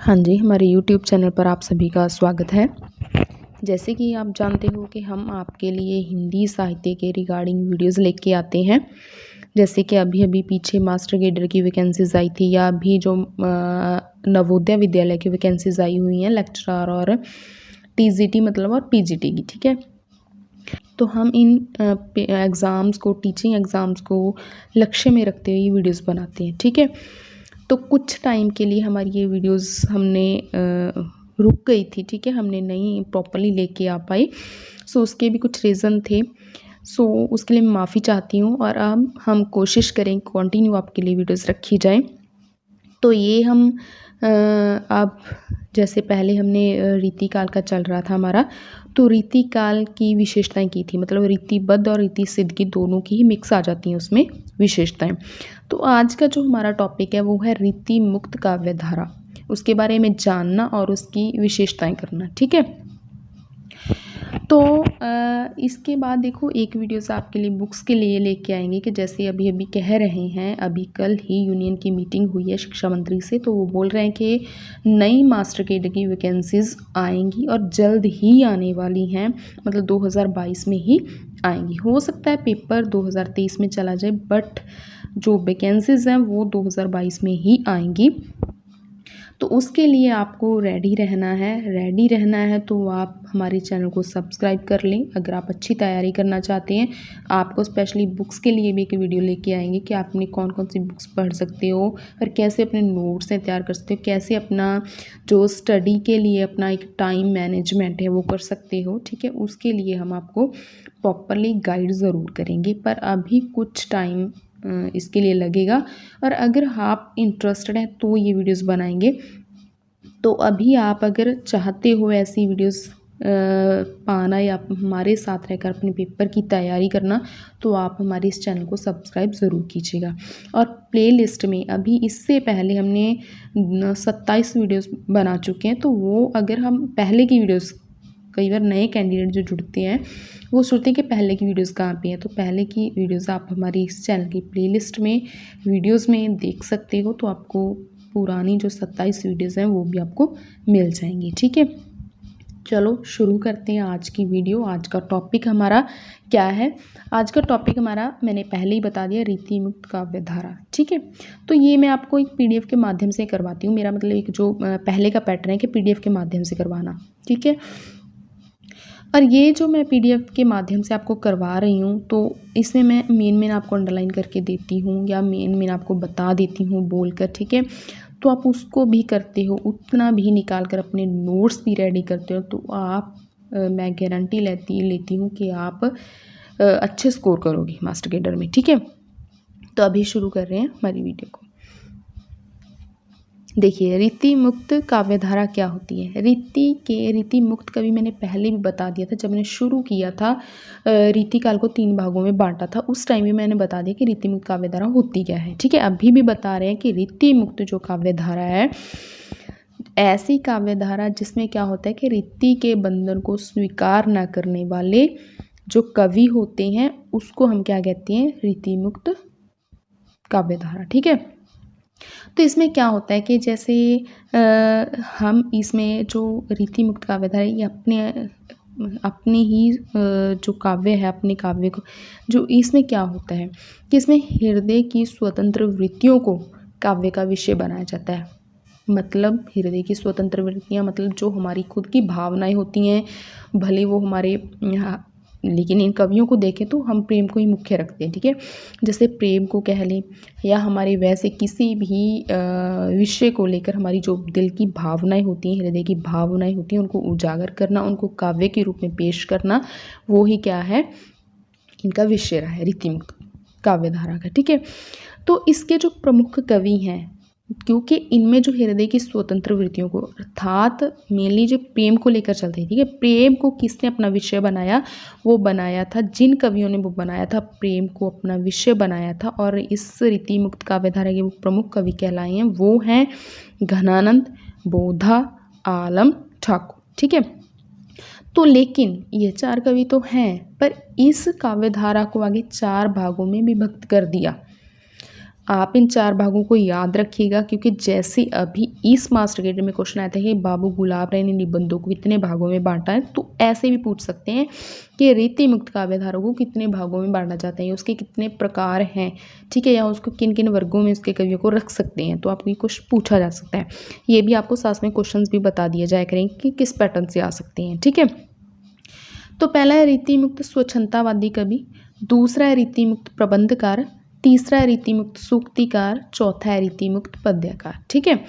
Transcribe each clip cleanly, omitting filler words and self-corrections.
हाँ जी, हमारे YouTube channel पर आप सभी का स्वागत है। जैसे कि आप जानते हो कि हम आपके लिए हिंदी साहित्य के रिगार्डिंग वीडियोज़ लेके आते हैं। जैसे कि अभी-अभी पीछे मास्टर कैडर की वैकेंसीज़ आई थी, या अभी जो नवोदय विद्यालय की वैकेंसीज़ आई हुई हैं लेक्चरर और टीजीटी मतलब और पीजीटी की, ठीक है। तो हम इन एग्ज़ाम्स को, टीचिंग एग्ज़ाम्स को लक्ष्य में रखते हुए ये वीडियोज़ बनाते हैं, ठीक है। तो कुछ टाइम के लिए हमारी ये वीडियोस हमने रुक गई थी, ठीक है, हमने नहीं प्रॉपरली लेके आ पाई। सो उसके भी कुछ रीज़न थे। सो उसके लिए मैं माफ़ी चाहती हूँ, और अब हम कोशिश करें कंटिन्यू आपके लिए वीडियोस रखी जाए। तो ये हम अब जैसे पहले हमने रीतिकाल का चल रहा था हमारा, तो रीतिकाल की विशेषताएं की थी, मतलब रीतिबद्ध और रीति सिद्ध की दोनों की ही मिक्स आ जाती हैं उसमें विशेषताएं। तो आज का जो हमारा टॉपिक है वो है रीति मुक्त काव्य धारा, उसके बारे में जानना और उसकी विशेषताएं करना, ठीक है। तो इसके बाद देखो एक वीडियोस आपके लिए बुक्स के लिए लेके आएंगे कि जैसे अभी अभी कह रहे हैं, अभी कल ही यूनियन की मीटिंग हुई है शिक्षा मंत्री से, तो वो बोल रहे हैं कि नई मास्टर कैडर की वैकेंसीज आएंगी और जल्द ही आने वाली हैं, मतलब 2022 में ही आएंगी। हो सकता है पेपर 2023 में चला जाए, बट जो वैकेंसीज हैं वो 2022 में ही आएंगी। तो उसके लिए आपको रेडी रहना है तो आप हमारे चैनल को सब्सक्राइब कर लें। अगर आप अच्छी तैयारी करना चाहते हैं, आपको स्पेशली बुक्स के लिए भी एक वीडियो लेके आएंगे कि आप अपनी कौन कौन सी बुक्स पढ़ सकते हो और कैसे अपने नोट्स तैयार कर सकते हो, कैसे अपना जो स्टडी के लिए अपना एक टाइम मैनेजमेंट है वो कर सकते हो, ठीक है। उसके लिए हम आपको प्रॉपरली गाइड ज़रूर करेंगे, पर अभी कुछ टाइम इसके लिए लगेगा। और अगर आप इंटरेस्टेड हैं तो ये वीडियोस बनाएंगे। तो अभी आप अगर चाहते हो ऐसी वीडियोस पाना या हमारे साथ रहकर अपने पेपर की तैयारी करना, तो आप हमारे इस चैनल को सब्सक्राइब ज़रूर कीजिएगा। और प्लेलिस्ट में अभी इससे पहले हमने 27 वीडियोस बना चुके हैं, तो वो अगर हम पहले की वीडियोस, कई बार नए कैंडिडेट जो जुड़ते हैं वो सोचते हैं कि पहले की वीडियोस कहाँ पे हैं, तो पहले की वीडियोस आप हमारी इस चैनल की प्लेलिस्ट में वीडियोस में देख सकते हो। तो आपको पुरानी जो 27 वीडियोस हैं वो भी आपको मिल जाएंगी, ठीक है। चलो शुरू करते हैं आज की वीडियो। आज का टॉपिक हमारा क्या है? आज का टॉपिक हमारा मैंने पहले ही बता दिया, रीति मुक्त काव्य धारा, ठीक है। तो ये मैं आपको एक पीडीएफ के माध्यम से करवाती हूँ। मेरा मतलब एक जो पहले का पैटर्न है कि पीडीएफ के माध्यम से करवाना, ठीक है। और ये जो मैं पीडीएफ के माध्यम से आपको करवा रही हूँ, तो इसमें मैं मेन आपको अंडरलाइन करके देती हूँ या मेन आपको बता देती हूँ बोलकर, ठीक है। तो आप उसको भी करते हो, उतना भी निकाल कर अपने नोट्स भी रेडी करते हो, तो आप मैं गारंटी लेती हूँ कि आप अच्छे स्कोर करोगे मास्टर कैडर में, ठीक है। तो अभी शुरू कर रहे हैं हमारी वीडियो को। देखिए, रीति मुक्त काव्यधारा क्या होती है। रीति मुक्त कवि मैंने पहले भी बता दिया था, जब मैंने शुरू किया था रीतिकाल को 3 भागों में बांटा था, उस टाइम में मैंने बता दिया कि रीति मुक्त काव्यधारा होती क्या है, ठीक है। अभी भी बता रहे हैं कि रीति मुक्त जो काव्यधारा है, ऐसी काव्यधारा जिसमें क्या होता है कि रीति के बंधन को स्वीकार न करने वाले जो कवि होते हैं उसको हम क्या कहते हैं, रीति मुक्त काव्यधारा, ठीक है। तो इसमें क्या होता है कि जैसे हम इसमें जो रीति मुक्त काव्यधारा है, ये अपने ही जो काव्य है, अपने काव्य को, जो इसमें क्या होता है कि इसमें हृदय की स्वतंत्र वृत्तियों को काव्य का विषय बनाया जाता है। मतलब हृदय की स्वतंत्र वृत्तियाँ, मतलब जो हमारी खुद की भावनाएं होती हैं, भले वो हमारे लेकिन इन कवियों को देखें तो हम प्रेम को ही मुख्य रखते हैं, ठीक है। जैसे प्रेम को कह लें, या हमारे वैसे किसी भी विषय को लेकर हमारी जो दिल की भावनाएं होती हैं, हृदय की भावनाएं होती हैं, उनको उजागर करना, उनको काव्य के रूप में पेश करना, वो ही क्या है, इनका विषय रहा है रीति मुक्त काव्यधारा का, ठीक है। तो इसके जो प्रमुख कवि हैं, क्योंकि इनमें जो हृदय की स्वतंत्र वृत्तियों को, अर्थात मेनली जो प्रेम को लेकर चलते हैं, ठीक है। प्रेम को किसने अपना विषय बनाया, वो बनाया था, जिन कवियों ने वो बनाया था, प्रेम को अपना विषय बनाया था, और इस रीति मुक्त काव्यधारा के वो प्रमुख कवि कहलाए हैं, वो हैं घनानंद, बोधा, आलम, ठाकुर, ठीक है। तो लेकिन ये 4 कवि तो हैं, पर इस काव्यधारा को आगे 4 भागों में विभक्त कर दिया। आप इन 4 भागों को याद रखिएगा, क्योंकि जैसे अभी इस मास्टर ग्रेड में क्वेश्चन आता है कि बाबू गुलाब राय ने निबंधों को कितने भागों में बांटा है, तो ऐसे भी पूछ सकते हैं कि रीति मुक्त काव्यधारा को कितने भागों में बांटा जाता है, उसके कितने प्रकार हैं, ठीक है, या उसको किन किन वर्गों में उसके कवियों को रख सकते हैं। तो आपको ये क्वेश्चन पूछा जा सकता है। ये भी आपको साथ में क्वेश्चन भी बता दिए जाया करेंगे कि किस पैटर्न से आ सकते हैं, ठीक है। तो पहला है रीति मुक्त स्वच्छंदतावादी कवि, दूसरा है रीति मुक्त प्रबंधकार, तीसरा है रीति मुक्त सूक्तिकार, चौथा है रीति मुक्त पद्यकार, ठीक है।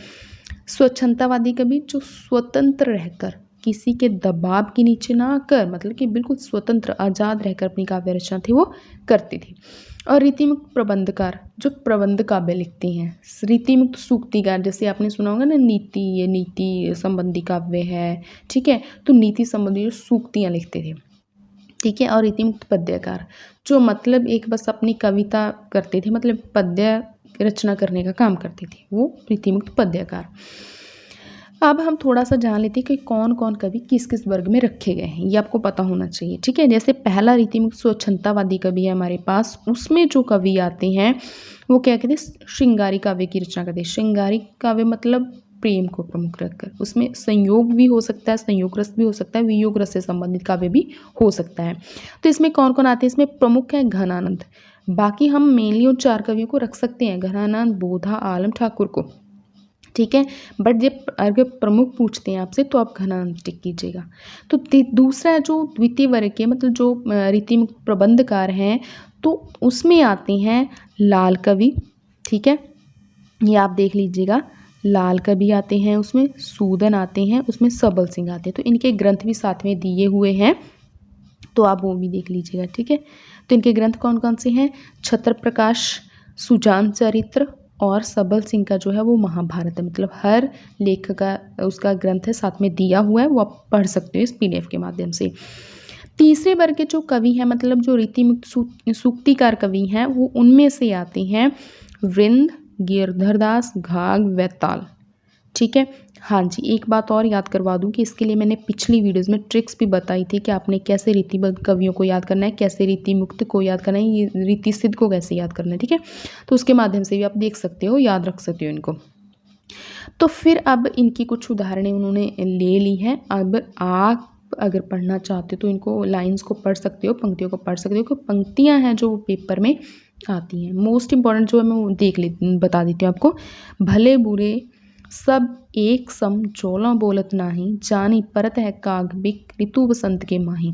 स्वच्छंदतावादी कवि जो स्वतंत्र रहकर, किसी के दबाव के नीचे ना आकर, मतलब कि बिल्कुल स्वतंत्र आज़ाद रहकर अपनी काव्य रचना थी वो करती थी। और रीति मुक्त प्रबंधकार जो प्रबंध काव्य लिखते हैं। रीति मुक्त सूक्तिकार जैसे आपने सुना होगा ना, नीति, ये नीति संबंधी काव्य है, ठीक है, तो नीति संबंधी जो सूक्तियाँ लिखते थे, ठीक है। और रीति मुक्त पद्यकार जो मतलब एक बस अपनी कविता करते थे, मतलब पद्य रचना करने का काम करते थे, वो रीति मुक्त पद्यकार। अब हम थोड़ा सा जान लेते हैं कि कौन कौन कवि किस किस वर्ग में रखे गए हैं, ये आपको पता होना चाहिए, ठीक है। जैसे पहला रीति मुक्त स्वच्छंदतावादी कवि है हमारे पास, उसमें जो कवि आते हैं वो क्या कहते हैं, श्रृंगारी काव्य की रचना करते हैं। श्रृंगारी काव्य मतलब प्रेम को प्रमुख रखकर, उसमें संयोग भी हो सकता है, संयोग रस भी हो सकता है, वियोग रस से संबंधित काव्य भी हो सकता है। तो इसमें कौन कौन आते हैं, इसमें प्रमुख है घनानंद। बाकी हम मेनली उन 4 कवियों को रख सकते हैं, घनानंद, बोधा, आलम, ठाकुर को, ठीक है। बट जब अगर प्रमुख पूछते हैं आपसे तो आप घनानंद टिक कीजिएगा। तो दूसरा जो द्वितीय वर्ग के मतलब जो रीति मुक्त प्रबंधकार हैं, तो उसमें आते हैं लाल कवि, ठीक है, ये आप देख लीजिएगा, लाल कवि आते हैं, उसमें सूदन आते हैं, उसमें सबल सिंह आते हैं। तो इनके ग्रंथ भी साथ में दिए हुए हैं, तो आप वो भी देख लीजिएगा, ठीक है। तो इनके ग्रंथ कौन कौन से हैं, छत्र प्रकाश, सुजान चरित्र और सबल सिंह का जो है वो महाभारत है। मतलब हर लेखक का उसका ग्रंथ है साथ में दिया हुआ है, वो आप पढ़ सकते हो इस PDF के माध्यम से। तीसरे वर्ग के जो कवि हैं, मतलब जो रीति मुक्त सूक्तिकार कवि हैं, वो उनमें से आते हैं वृंद, गिरधरदास, घाघ, वैताल, ठीक है। हाँ जी, एक बात और याद करवा दूं कि इसके लिए मैंने पिछली वीडियोस में ट्रिक्स भी बताई थी कि आपने कैसे रीतिबद्ध कवियों को याद करना है, कैसे रीति मुक्त को याद करना है, ये रीति सिद्ध को कैसे याद करना है, ठीक है। तो उसके माध्यम से भी आप देख सकते हो, याद रख सकते हो इनको। तो फिर अब इनकी कुछ उदाहरणें उन्होंने ले ली हैं। अब आप अगर पढ़ना चाहते हो तो इनको लाइन्स को पढ़ सकते हो, पंक्तियों को पढ़ सकते हो, क्योंकि पंक्तियाँ हैं जो पेपर में आती हैं। मोस्ट इंपॉर्टेंट जो है मैं वो बता देती हूँ आपको। भले बुरे सब एक सम चोला बोलत नाही, जानी परत है काग बिक ऋतु बसंत के माही।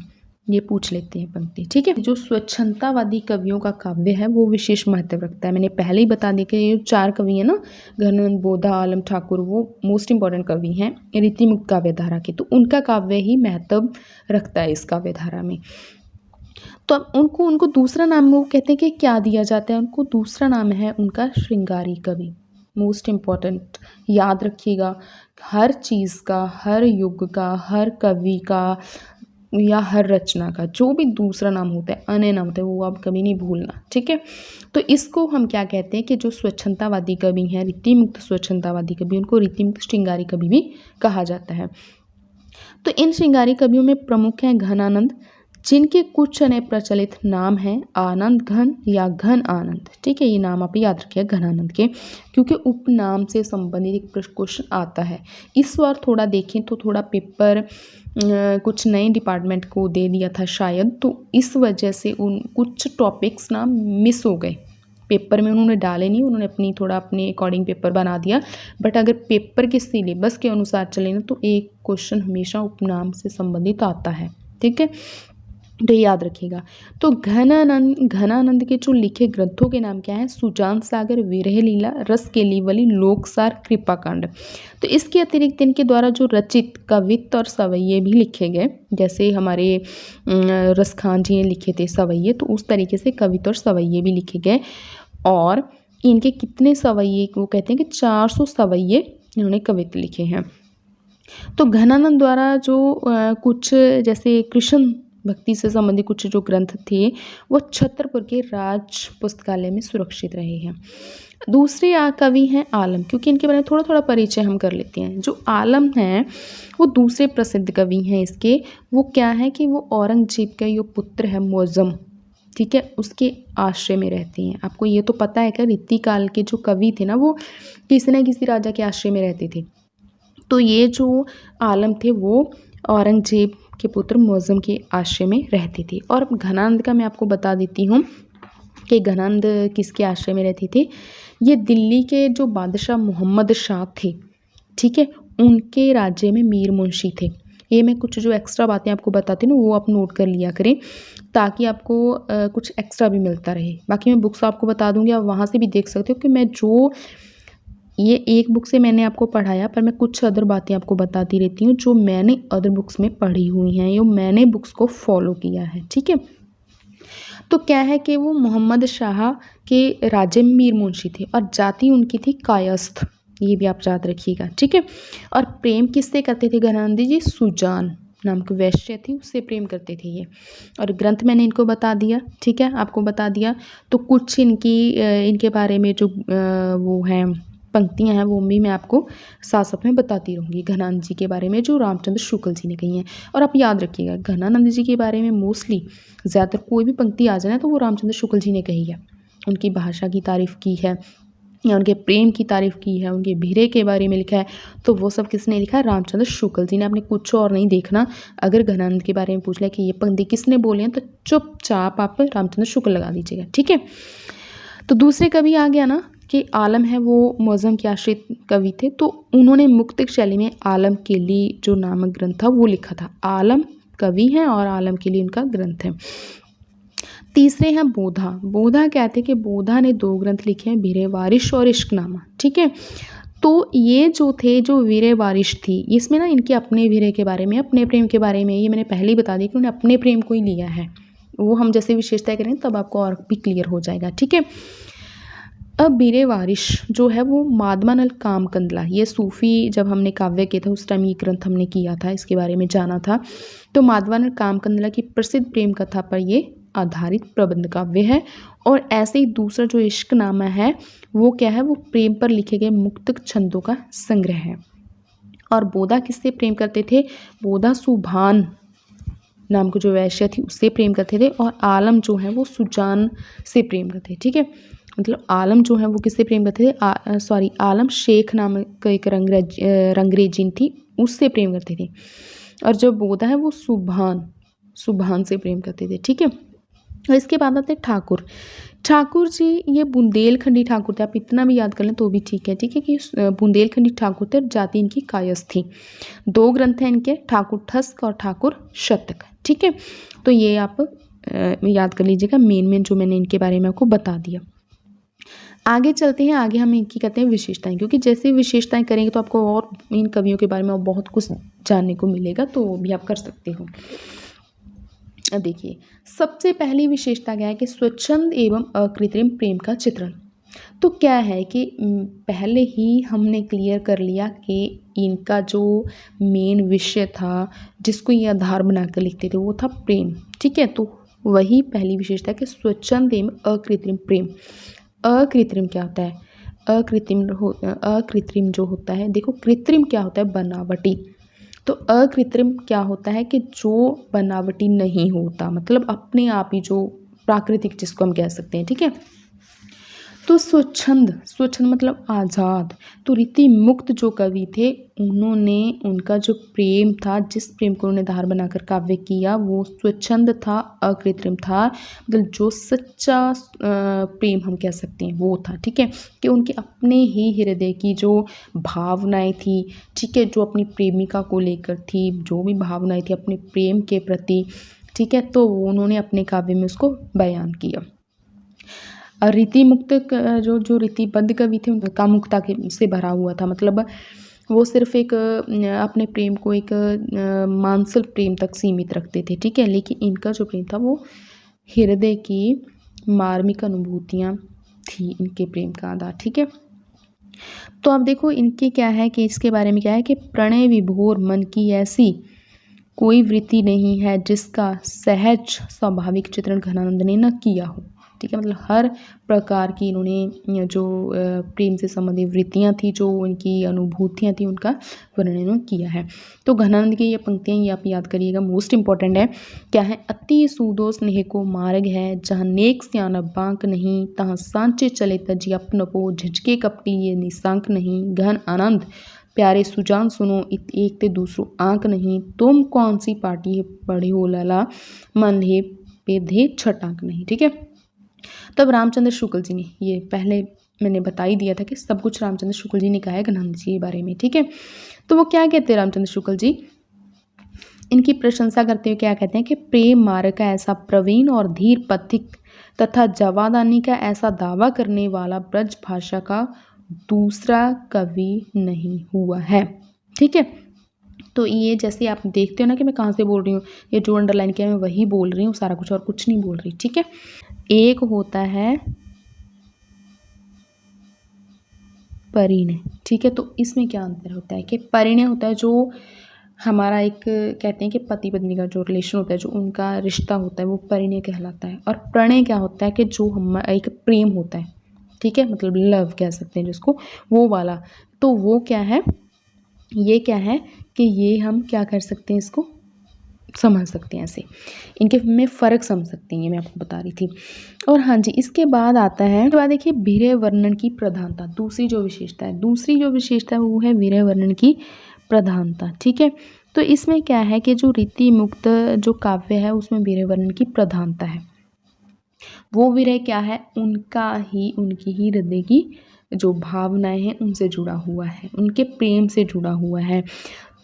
ये पूछ लेते हैं पंक्ति, ठीक है। जो स्वच्छंदतावादी कवियों का काव्य है वो विशेष महत्व रखता है। मैंने पहले ही बता दिया कि ये 4 कवि हैं ना, घनानंद, बोधा, आलम, ठाकुर, वो मोस्ट इंपॉर्टेंट कवि हैं रीति मुक्त काव्यधारा के, तो उनका काव्य ही महत्व रखता है इस काव्यधारा में। तो अब उनको दूसरा नाम वो कहते हैं कि क्या दिया जाता है, उनको दूसरा नाम है उनका श्रृंगारी कवि। मोस्ट इम्पॉर्टेंट याद रखिएगा, हर चीज़ का, हर युग का, हर कवि का या हर रचना का जो भी दूसरा नाम होता है, अन्य नाम होता है, वो आप कभी नहीं भूलना, ठीक है। तो इसको हम क्या कहते हैं कि जो स्वच्छंदतावादी कवि हैं, रीति मुक्त स्वच्छंदतावादी कवि, उनको रीति मुक्त श्रृंगारी कवि भी कहा जाता है। तो इन श्रृंगारी कवियों में प्रमुख हैं घनानंद, जिनके कुछ अन्य प्रचलित नाम हैं आनंद घन या घन आनंद, ठीक है। ये नाम आप याद रखिए घनानंद के, क्योंकि उपनाम से संबंधित एक क्वेश्चन आता है। इस बार थोड़ा देखें तो थोड़ा पेपर कुछ नए डिपार्टमेंट को दे दिया था शायद, तो इस वजह से उन कुछ टॉपिक्स ना मिस हो गए, पेपर में उन्होंने डाले नहीं, उन्होंने अपने अकॉर्डिंग पेपर बना दिया। बट अगर पेपर के सिलेबस के अनुसार चले ना तो एक क्वेश्चन हमेशा उपनाम से संबंधित आता है, ठीक है, तो याद रखिएगा। तो घनानंद के जो लिखे ग्रंथों के नाम क्या है, सुजान सागर, विरह लीला, रस केलीवली, लोकसार, कृपाकांड। तो इसके अतिरिक्त इनके द्वारा जो रचित कवित्त और सवैये भी लिखे गए, जैसे हमारे रसखान जी ने लिखे थे सवैये, तो उस तरीके से कवित्त और सवैये भी लिखे गए। और इनके कितने सवैये, वो कहते हैं कि 400 सवैये इन्होंने कवित्त लिखे हैं। तो घनानंद द्वारा जो कुछ जैसे कृष्ण भक्ति से संबंधित कुछ जो ग्रंथ थे वो छतरपुर के राज पुस्तकालय में सुरक्षित रहे हैं। दूसरे कवि हैं आलम, क्योंकि इनके बारे में थोड़ा थोड़ा परिचय हम कर लेते हैं। जो आलम हैं वो दूसरे प्रसिद्ध कवि हैं इसके। वो क्या है कि वो औरंगजेब का जो पुत्र है मुअज्जम, ठीक है, उसके आश्रय में रहते हैं। आपको ये तो पता है क्या, रीतिकाल के जो कवि थे ना वो किसी न किसी राजा के आश्रय में रहते थे। तो ये जो आलम थे वो औरंगजेब के पुत्र मुअज़्ज़म के आश्रय में रहते थे। और घनानंद का मैं आपको बता देती हूँ कि घनानंद किसके आश्रय में रहते थे। ये दिल्ली के जो बादशाह मोहम्मद शाह थे, ठीक है, उनके राज्य में मीर मुंशी थे। ये मैं कुछ जो एक्स्ट्रा बातें आपको बताती हूँ वो आप नोट कर लिया करें, ताकि आपको कुछ एक्स्ट्रा भी मिलता रहे। बाकी मैं बुक्स आपको बता दूँगी, आप वहाँ से भी देख सकते हो कि मैं जो ये एक बुक से मैंने आपको पढ़ाया, पर मैं कुछ अदर बातें आपको बताती रहती हूँ जो मैंने अदर बुक्स में पढ़ी हुई हैं, यो मैंने बुक्स को फॉलो किया है, ठीक है। तो क्या है कि वो मोहम्मद शाह के राज्य में मीर मुंशी थे और जाति उनकी थी कायस्थ, ये भी आप याद रखिएगा, ठीक है। और प्रेम किससे करते थे घनानंद जी? सुजान नाम की वैश्य थी, उससे प्रेम करते थे ये। और ग्रंथ मैंने इनको बता दिया, ठीक है, आपको बता दिया। तो कुछ इनके बारे में जो वो हैं पंक्तियां हैं वो भी मैं आपको साथ साथ में बताती रहूँगी घनानंद जी के बारे में, जो रामचंद्र शुक्ल जी ने कही हैं। और आप याद रखिएगा, घनानंद जी के बारे में मोस्टली ज़्यादातर कोई भी पंक्ति आ जाए तो वो रामचंद्र शुक्ल जी ने कही है। उनकी भाषा की तारीफ़ की है या उनके प्रेम की तारीफ़ की है, उनके भीरे के बारे में लिखा है, तो वो सब किसने लिखा है? रामचंद्र शुक्ल जी ने। आपने कुछ और नहीं देखना। अगर घनानंद के बारे में पूछ लिया कि ये पंक्ति किसने बोले हैं, तो चुपचाप आप रामचंद्र शुक्ल लगा दीजिएगा, ठीक है। तो दूसरे कवि आ गया ना कि आलम है वो मुअज़्ज़म के आश्रित कवि थे, तो उन्होंने मुक्तक शैली में आलम के लिए जो नामक ग्रंथ था वो लिखा था। आलम कवि हैं और आलम के लिए उनका ग्रंथ है। तीसरे हैं बोधा। बोधा कहते हैं कि बोधा ने 2 ग्रंथ लिखे हैं, वीरे वारिश और इश्कनामा, ठीक है। तो ये जो थे, जो वीरे वारिश थी, इसमें ना इनके अपने वीरे के बारे में, अपने प्रेम के बारे में, ये मैंने पहले ही बता दिया कि उन्होंने अपने प्रेम को ही लिया है। वो हम जैसे विशेषताएं करेंगे तब आपको और भी क्लियर हो जाएगा, ठीक है। अब वीरे वारिश जो है वो मादमानल काम कंदला, ये सूफ़ी जब हमने काव्य किया था उस टाइम ये ग्रंथ हमने किया था, इसके बारे में जाना था। तो मादमानल काम कंदला की प्रसिद्ध प्रेम कथा पर ये आधारित प्रबंध काव्य है। और ऐसे ही दूसरा जो इश्कनामा है वो क्या है? वो प्रेम पर लिखे गए मुक्तक छंदों का संग्रह है। और बोधा किससे प्रेम करते थे? बोधा सुभान नाम की जो वैश्य थी उससे प्रेम करते थे। और आलम जो है वो सुजान से प्रेम करते थे, ठीक है। मतलब आलम जो है वो किससे प्रेम करते थे? आलम शेख नाम का एक रंगरेजिन थी, उससे प्रेम करते थे। और जो बोधा है वो सुभान से प्रेम करते थे, ठीक है। और इसके बाद आते ठाकुर। ठाकुर जी ये बुंदेलखंडी ठाकुर थे, आप इतना भी याद कर लें तो भी ठीक है, ठीक है, कि बुंदेलखंडी ठाकुर थे। जाति इनकी कायस्थ थी। 2 ग्रंथ हैं इनके, ठाकुर ठस्क और ठाकुर शतक, ठीक है। तो ये आप याद कर लीजिएगा, मेन जो मैंने इनके बारे में आपको बता दिया। आगे चलते हैं, आगे हम इनकी कहते हैं विशेषताएं, क्योंकि जैसे विशेषताएं करेंगे तो आपको और इन कवियों के बारे में और बहुत कुछ जानने को मिलेगा, तो वो भी आप कर सकते हो। अब देखिए, सबसे पहली विशेषता क्या है कि स्वच्छंद एवं अकृत्रिम प्रेम का चित्रण। तो क्या है कि पहले ही हमने क्लियर कर लिया कि इनका जो मेन विषय था जिसको ये आधार बनाकर लिखते थे वो था प्रेम, ठीक है। तो वही पहली विशेषता कि स्वच्छंद एवं अकृत्रिम प्रेम। अकृत्रिम क्या होता है? अकृत्रिम जो होता है, देखो कृत्रिम क्या होता है? बनावटी। तो अकृत्रिम क्या होता है कि जो बनावटी नहीं होता, मतलब अपने आप ही जो प्राकृतिक जिसको हम कह सकते हैं, ठीक है। तो स्वच्छंद मतलब आज़ाद। तो रीति मुक्त जो कवि थे उन्होंने उनका जो प्रेम था, जिस प्रेम को उन्होंने धार बनाकर काव्य किया वो स्वच्छंद था, अकृत्रिम था। मतलब जो सच्चा प्रेम हम कह सकते हैं वो था, ठीक है, कि उनके अपने ही हृदय की जो भावनाएं थी, ठीक है, जो अपनी प्रेमिका को लेकर थी, जो भी भावनाएं थी अपने प्रेम के प्रति, ठीक है, तो उन्होंने अपने काव्य में उसको बयान किया। और रीति मुक्त जो रीतिबद्ध कवि थे उनका कामुकता से भरा हुआ था। मतलब वो सिर्फ एक अपने प्रेम को एक मानसिक प्रेम तक सीमित रखते थे, ठीक है। लेकिन इनका जो प्रेम था वो हृदय की मार्मिक अनुभूतियाँ थी इनके प्रेम का आधार, ठीक है। तो अब देखो इनके क्या है कि इसके बारे में क्या है कि प्रणय विभोर मन की ऐसी कोई वृत्ति नहीं है जिसका सहज स्वाभाविक चित्रण घनानंद ने न किया हो, ठीक है। मतलब हर प्रकार की इन्होंने जो प्रेम से संबंधित वृत्तियाँ थी, जो उनकी अनुभूतियाँ थी, उनका वर्णन इन्होंने किया है। तो घनानंद की ये पंक्तियाँ ये आप याद करिएगा, मोस्ट इंपॉर्टेंट है। क्या है? अति सूदो स्नेह को मार्ग है, जहाँ नेक स्यान बांक नहीं, तहाँ सांचे चले तजी अपनपो, झिझके कपटी ये निशांक नहीं, घन आनंद प्यारे सुजान सुनो, एक ते दूसरो आंक नहीं, तुम कौन सी पार्टी है पढ़े हो लला, मन है पेधे छटांक नहीं। ठीक है। तब रामचंद्र शुक्ल जी ने, ये पहले मैंने बता ही दिया था कि सब कुछ रामचंद्र शुक्ल जी ने कहा है घनानंद जी के बारे में। ठीक है। तो वो क्या कहते हैं रामचंद्र शुक्ल जी, इनकी प्रशंसा करते हुए क्या कहते हैं कि प्रेम मार्ग का ऐसा प्रवीण और धीर पथिक तथा जवादानी का ऐसा दावा करने वाला ब्रज भाषा का दूसरा कवि नहीं हुआ है। ठीक है। तो ये जैसे आप देखते हो ना कि मैं कहाँ से बोल रही हूँ, ये जो अंडरलाइन किया मैं वही बोल रही हूँ, सारा कुछ और कुछ नहीं बोल रही। ठीक है। एक होता है परिणय। ठीक है। तो इसमें क्या अंतर होता है कि परिणय होता है जो हमारा एक कहते हैं कि पति पत्नी का जो रिलेशन होता है, जो उनका रिश्ता होता है, वो परिणय कहलाता है। और प्रणय क्या होता है कि जो हम एक प्रेम होता है, ठीक है, मतलब लव कह सकते हैं जिसको, वो वाला। तो वो क्या है, ये क्या है कि ये हम क्या कर सकते हैं, इसको समझ सकते हैं, ऐसे इनके में फ़र्क समझ सकते हैं, ये मैं आपको बता रही थी। और हाँ जी, इसके बाद आता है, इसके बाद देखिए विरह वर्णन की प्रधानता। दूसरी जो विशेषता है वो है विरह वर्णन की प्रधानता। ठीक है। तो इसमें क्या है कि जो रीति मुक्त जो काव्य है उसमें विरह वर्णन की प्रधानता है। वो विरह क्या है, उनकी ही हृदय की जो भावनाएं हैं उनसे जुड़ा हुआ है, उनके प्रेम से जुड़ा हुआ है।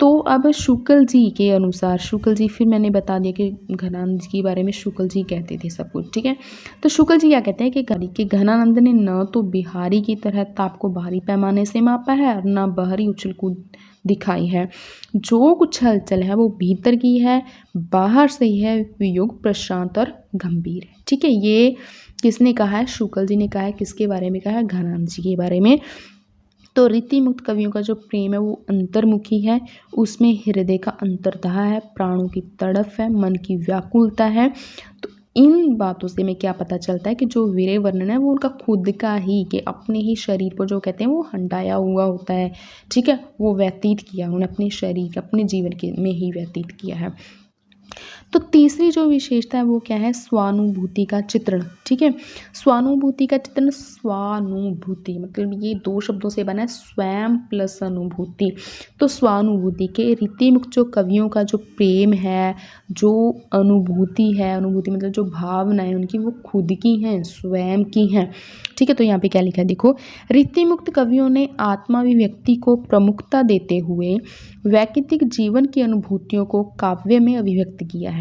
तो अब शुक्ल जी के अनुसार, शुक्ल जी, फिर मैंने बता दिया कि घनानंद जी के बारे में शुक्ल जी कहते थे सब कुछ। ठीक है। तो शुक्ल जी क्या कहते हैं कि घनानंद ने न तो बिहारी की तरह ताप को बाहरी पैमाने से मापा है और न बाहरी उछल कूद दिखाई है। जो कुछ हलचल है वो भीतर की है, बाहर से ही है, वियोग प्रशांत और गंभीर है। ठीक है। ये किसने कहा है? शुक्ल जी ने कहा है। किसके बारे में कहा है? घनानंद जी के बारे में। तो रीति मुक्त कवियों का जो प्रेम है वो अंतर्मुखी है, उसमें हृदय का अंतर्दहा है, प्राणों की तड़प है, मन की व्याकुलता है। तो इन बातों से हमें क्या पता चलता है कि जो विरह वर्णन है वो उनका खुद का ही, कि अपने ही शरीर को जो कहते हैं वो हंडाया हुआ होता है। ठीक है। वो व्यतीत किया उन्होंने अपने शरीर, अपने जीवन के में ही व्यतीत किया है। तो तीसरी जो विशेषता है वो क्या है? स्वानुभूति का चित्रण। ठीक है। स्वानुभूति का चित्रण, स्वानुभूति मतलब ये दो शब्दों से बना है, स्वयं प्लस अनुभूति। तो स्वानुभूति के रीति मुक्त जो कवियों का जो प्रेम है, जो अनुभूति है, अनुभूति मतलब जो भावनाएं उनकी वो खुद की हैं, स्वयं की हैं। ठीक है। तो यहाँ पे क्या लिखा है देखो, रीति मुक्त कवियों ने आत्माभिव्यक्ति को प्रमुखता देते हुए वैयक्तिक जीवन की अनुभूतियों को काव्य में अभिव्यक्त किया है।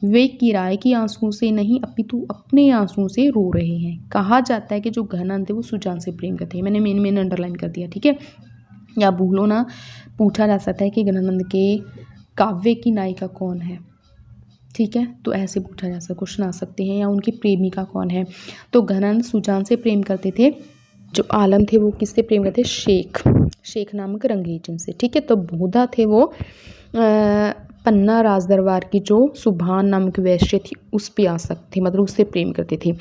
वे किराए की आंसुओं से नहीं अपितु अपने आंसुओं से रो रहे हैं। कहा जाता है कि जो घनानंद थे वो सुजान से प्रेम करते हैं। मैंने मेन अंडरलाइन कर दिया। ठीक है। या भूलो ना, पूछा जा सकता है कि घनानंद के काव्य की नायिका कौन है। ठीक है। तो ऐसे पूछा जा सकता, क्वेश्चन आ सकते हैं। या उनकी प्रेमिका कौन है। तो घनानंद सुजान से प्रेम करते थे। जो आलम थे वो किससे प्रेम करते? शेख नामक रंगीजन से। ठीक है। तो बोधा थे वो पन्ना राजदरबार की जो सुभान नामक वैश्य थी उस पे आसक्त थे, मतलब उससे प्रेम करते थे।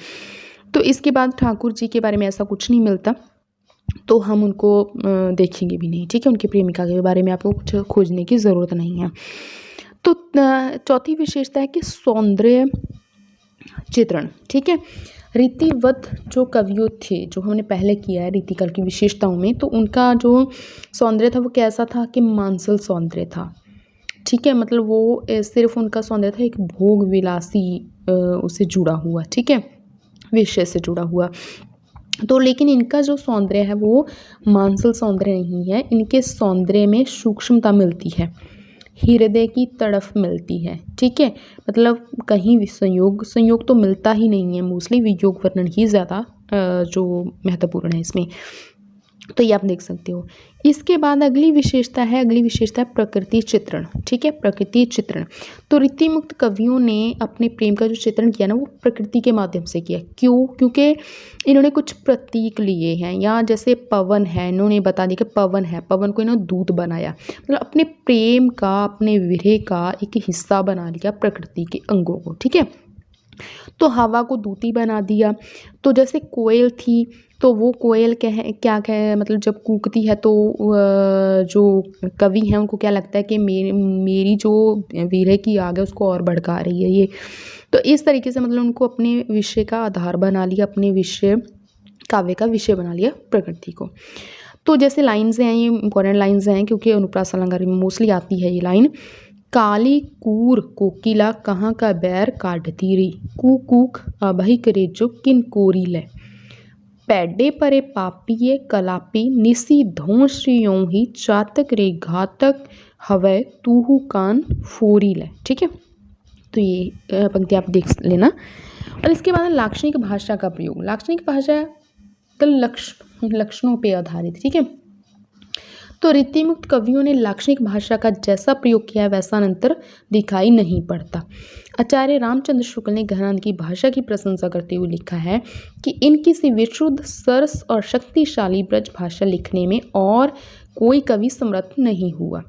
तो इसके बाद ठाकुर जी के बारे में ऐसा कुछ नहीं मिलता, तो हम उनको देखेंगे भी नहीं। ठीक है। उनकी प्रेमिका के बारे में आपको कुछ खोजने की ज़रूरत नहीं है। तो चौथी विशेषता है कि सौंदर्य चित्रण। ठीक है। रीतिवत जो कवियों थे, जो हमने पहले किया है रीतिकल की विशेषताओं में, तो उनका जो सौंदर्य था वो कैसा था कि मांसल सौंदर्य था। ठीक है। मतलब वो सिर्फ उनका सौंदर्य था एक भोग विलासी उससे जुड़ा हुआ, ठीक है, विषय से जुड़ा हुआ। तो लेकिन इनका जो सौंदर्य है वो मांसल सौंदर्य नहीं है। इनके सौंदर्य में सूक्ष्मता मिलती है, हृदय की तड़फ मिलती है। ठीक है। मतलब कहीं भी संयोग तो मिलता ही नहीं है, मोस्टली वियोग वर्णन ही ज़्यादा जो महत्वपूर्ण है इसमें। तो ये आप देख सकते हो। इसके बाद अगली विशेषता है प्रकृति चित्रण। ठीक है। प्रकृति चित्रण। तो रीति मुक्त कवियों ने अपने प्रेम का जो चित्रण किया ना वो प्रकृति के माध्यम से किया। क्यों? क्योंकि इन्होंने कुछ प्रतीक लिए हैं। या जैसे पवन है, इन्होंने बता दिया कि पवन है, पवन को इन्होंने दूत बनाया, मतलब अपने प्रेम का, अपने विरह का एक हिस्सा बना लिया प्रकृति के अंगों को। ठीक है। तो हवा को दूती बना दिया। तो जैसे कोयल थी, तो वो कोयल क्या कहे, मतलब जब कूकती है तो जो कवि हैं उनको क्या लगता है कि मेरी जो विरह की आग है उसको और भड़का रही है ये। तो इस तरीके से मतलब उनको अपने विषय का आधार बना लिया, अपने विषय काव्य का विषय बना लिया प्रकृति को। तो जैसे लाइन्स हैं, ये इंपॉर्टेंट लाइन्स हैं क्योंकि अनुप्रास अलंकार में मोस्टली आती है ये लाइन। काली कूर कोकिला कहाँ का बैर काढ़ती री, कूक अभई करे जो किन कोरी ले, पैडे परे पापिये कलापी निसी धोंसियों ही चातक रे घातक हवै तूहू कान फोरी ले। ठीक है, तो ये पंक्ति आप देख लेना। और इसके बाद लाक्षणिक भाषा का प्रयोग। लाक्षणिक भाषा लक्षणों पे आधारित। ठीक है, तो रीतिमुक्त कवियों ने लाक्षणिक भाषा का जैसा प्रयोग किया है वैसा अंतर दिखाई नहीं पड़ता। आचार्य रामचंद्र शुक्ल ने गहनानंद की भाषा की प्रशंसा करते हुए लिखा है कि इनकी सी विशुद्ध सरस और शक्तिशाली ब्रज भाषा लिखने में और कोई कवि समर्थ नहीं हुआ।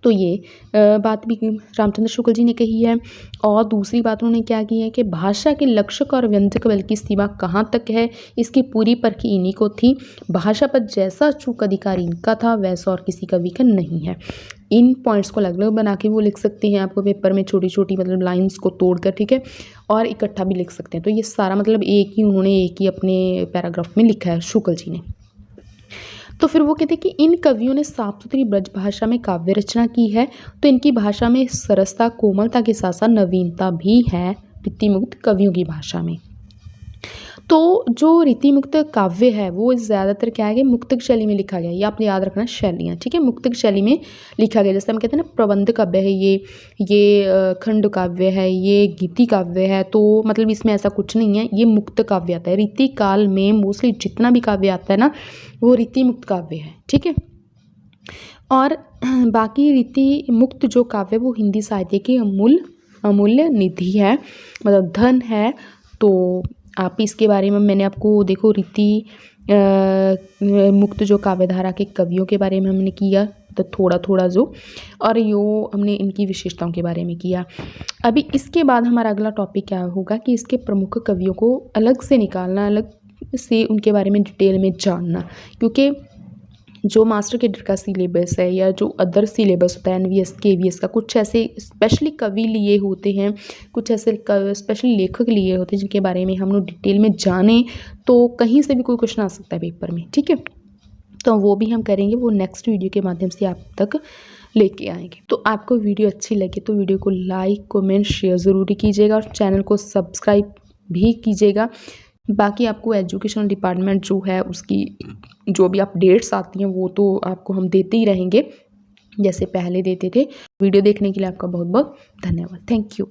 तो ये बात भी रामचंद्र शुक्ल जी ने कही है। और दूसरी बात उन्होंने क्या की है कि भाषा के लक्षक और व्यंजक बल की सीमा कहाँ तक है, इसकी पूरी परख इन्हीं को थी। भाषा पर जैसा अचूक अधिकार इनका था वैसा और किसी कवि का नहीं है। इन पॉइंट्स को अलग अलग बना के वो लिख सकते हैं आपको पेपर में, छोटी छोटी मतलब लाइन्स को तोड़कर। ठीक है, और इकट्ठा भी लिख सकते हैं। तो ये सारा मतलब उन्होंने एक ही अपने पैराग्राफ में लिखा है शुक्ल जी ने। तो फिर वो कहते हैं कि इन कवियों ने साफ सुथरी ब्रज भाषा में काव्य रचना की है। तो इनकी भाषा में सरसता कोमलता के साथ साथ नवीनता भी है रीतिमुक्त कवियों की भाषा में। तो जो रीतिमुक्त काव्य है वो ज़्यादातर क्या है कि मुक्तक शैली में लिखा गया है। ये आप याद रखना शैलियाँ। ठीक है, मुक्तक शैली में लिखा गया। जैसे हम कहते हैं ना प्रबंध काव्य है ये खंड काव्य है, ये गीति काव्य है। तो मतलब इसमें ऐसा कुछ नहीं है, ये मुक्त काव्य आता है। रीति काल में मोस्टली जितना भी काव्य आता है ना वो रीति मुक्त काव्य है। ठीक है, और बाकी रीति मुक्त जो काव्य वो हिंदी साहित्य की अमूल्य निधि है, मतलब धन है। तो आप इसके बारे में मैंने आपको देखो रीति मुक्त जो काव्यधारा के कवियों के बारे में हमने किया तो थोड़ा थोड़ा जो, और हमने इनकी विशेषताओं के बारे में किया। अभी इसके बाद हमारा अगला टॉपिक क्या होगा कि इसके प्रमुख कवियों को अलग से निकालना, अलग से उनके बारे में डिटेल में जानना। क्योंकि जो मास्टर कैडर का सिलेबस है या जो अदर सिलेबस होता है NVS KVS का, कुछ ऐसे स्पेशली कवि लिए होते हैं, कुछ ऐसे स्पेशली लेखक लिए होते हैं जिनके बारे में हम लोग डिटेल में जानें तो कहीं से भी कोई क्वेश्चन आ सकता है पेपर में। ठीक है, तो वो भी हम करेंगे, वो नेक्स्ट वीडियो के माध्यम से आप तक लेके आएंगे। तो आपको वीडियो अच्छी लगे तो वीडियो को लाइक कमेंट शेयर ज़रूर कीजिएगा और चैनल को सब्सक्राइब भी कीजिएगा। बाकी आपको एजुकेशन डिपार्टमेंट जो है उसकी जो भी अपडेट्स आती हैं वो तो आपको हम देते ही रहेंगे जैसे पहले देते थे। वीडियो देखने के लिए आपका बहुत बहुत धन्यवाद। Thank you.